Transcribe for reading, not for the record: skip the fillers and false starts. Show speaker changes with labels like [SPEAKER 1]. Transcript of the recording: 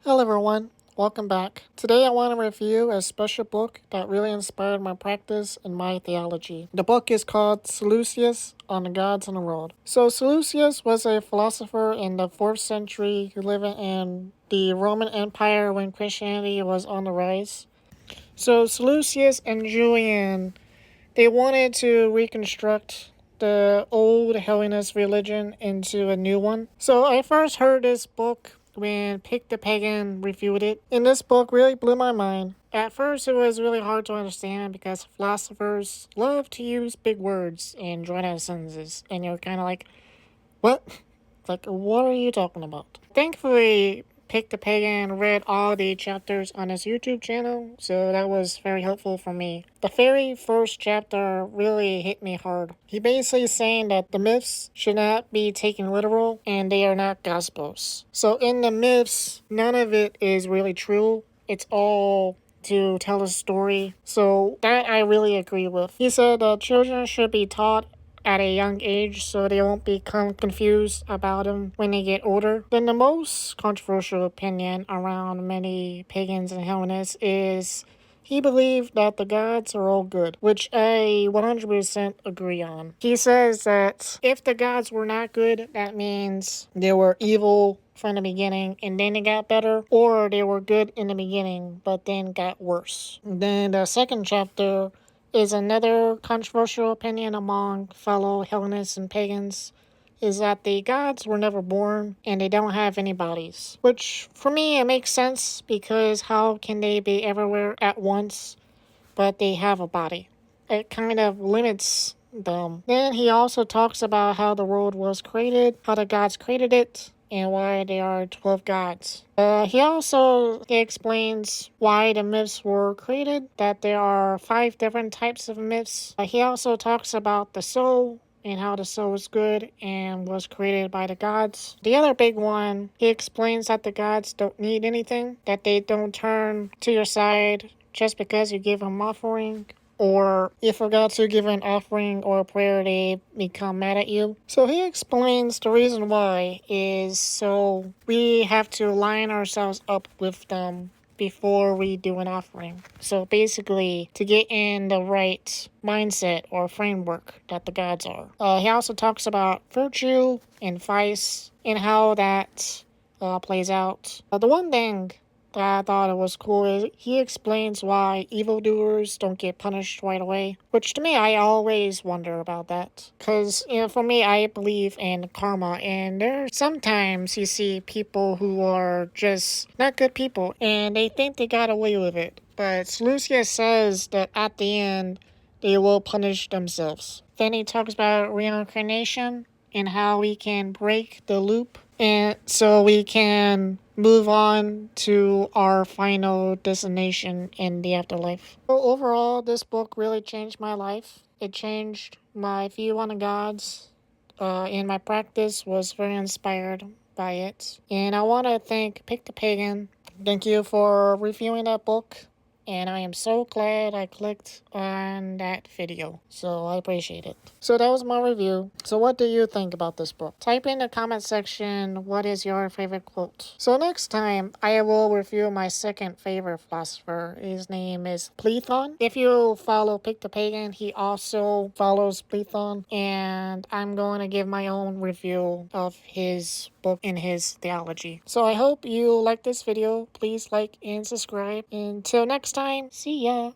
[SPEAKER 1] Hello everyone, welcome back. Today I want to review a special book that really inspired my practice and my theology. The book is called Sallust on the Gods in the World. So Sallust was a philosopher in the 4th century living in the Roman Empire when Christianity was on the rise. So Sallust and Julian, they wanted to reconstruct the old Hellenist religion into a new one. So I first heard this book when Pick the Pagan reviewed it. And this book really blew my mind. At first, it was really hard to understand because philosophers love to use big words and drawn out sentences. And you're kind of like, what? Like, what are you talking about? Thankfully, Pick the Pagan read all the chapters on his YouTube channel, so that was very helpful for me. The very first chapter really hit me hard. He basically saying that the myths should not be taken literal and they are not gospels. So in the myths, none of it is really true. It's all to tell a story. So that I really agree with. He said that children should be taught at a young age so they won't become confused about them when they get older. Then the most controversial opinion around many pagans and Hellenists is he believed that the gods are all good, which I 100% agree on. He says that if the gods were not good, that means they were evil from the beginning and then it got better, or they were good in the beginning but then got worse. Then the second chapter is another controversial opinion among fellow Hellenists and pagans is that the gods were never born and they don't have any bodies. Which, for me, it makes sense because how can they be everywhere at once but they have a body? It kind of limits them. Then he also talks about how the world was created, how the gods created it, and why there are 12 gods. He also explains why the myths were created, that there are 5 different types of myths. He also talks about the soul and how the soul is good and was created by the gods. The other big one, he explains that the gods don't need anything, that they don't turn to your side just because you give them offering, or if you forgot to give an offering or a prayer, they become mad at you. So he explains the reason why is so we have to line ourselves up with them before we do an offering. So basically, to get in the right mindset or framework that the gods are. He also talks about virtue and vice and how that plays out. The one thing that I thought it was cool is he explains why evildoers don't get punished right away. Which to me, I always wonder about that. Because, for me, I believe in karma. And there are sometimes you see people who are just not good people. And they think they got away with it. But Lucia says that at the end, they will punish themselves. Then he talks about reincarnation and how we can break the loop and so we can move on to our final destination in the afterlife. So overall, this book really changed my life. It changed my view on the gods, and my practice was very inspired by it. And I want to thank Pick the Pagan. Thank you for reviewing that book. And I am so glad I clicked on that video. So I appreciate it. So that was my review. So what do you think about this book? Type in the comment section what is your favorite quote. So next time I will review my second favorite philosopher. His name is Plethon. If you follow Pick the Pagan, he also follows Plethon. And I'm going to give my own review of his book and his theology. So I hope you like this video. Please like and subscribe. Until next time, see ya.